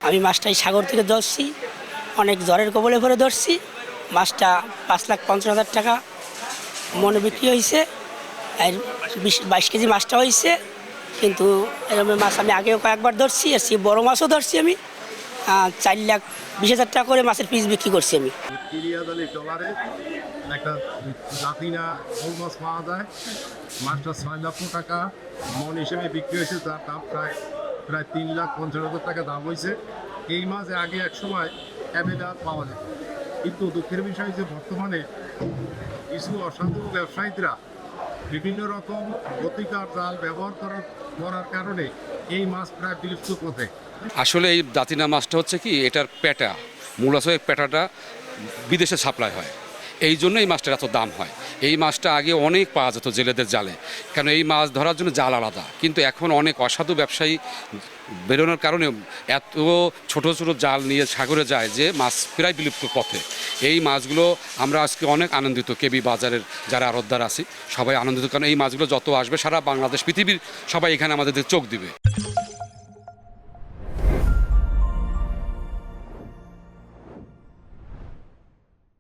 আমি মাছটা এই সাগর থেকে ধরছি, অনেক জ্বরের কবলে ভরে ধরছি। মাছটা 5,50,000 টাকা মনে বিক্রি হয়েছে, আর 22 কেজি মাছটা হয়েছে। কিন্তু এরকম মাছ আমি আগেও কয়েকবার ধরছি, আর সেই বড়ো মাছও ধরছি আমি। 4,20,000 টাকা করে মাছের পিস বিক্রি করছি আমি। ডলারে একটা জাতিনা শোল মাছ পাওয়া যায়। মাছটা 6,00,000 টাকা মন হিসেবে বিক্রি হয়েছে, তার দাম প্রায় 3,50,000 টাকা দাম হয়েছে। এই মাছ আগে এক সময় অ্যাভেলেবল পাওয়া যেত, কিন্তু দুঃখের বিষয় যে বর্তমানে কিছু অসাধু ব্যবসায়ীরা বিভিন্ন রকম গতিকার জাল ব্যবহার করার কারণে এই মাছ প্রায় বিলুপ্ত পথে। আসলে এই দাতিনা মাছটা হচ্ছে কি, এটার পেটা মূল আসলে পেটাটা বিদেশে সাপ্লাই হয়, এই জন্য এই মাছটার এত দাম হয়। এই মাছটা আগে অনেক পাওয়া যেত জেলেদের জালে, কেন এই মাছ ধরার জন্য জাল আলাদা। কিন্তু এখন অনেক অসাধু ব্যবসায়ী বেরোনোর কারণে এত ছোট ছোট জাল নিয়ে সাগরে যায় যে মাছ প্রায় বিলুপ্ত পথে। এই মাছগুলো আমরা আজকে অনেক আনন্দিত, কেবি বাজারের যারা আড়তদার আছি সবাই আনন্দিত, কারণ এই মাছগুলো যত আসবে সারা বাংলাদেশ পৃথিবীর সবাই এখানে আমাদের চোখ দিবে।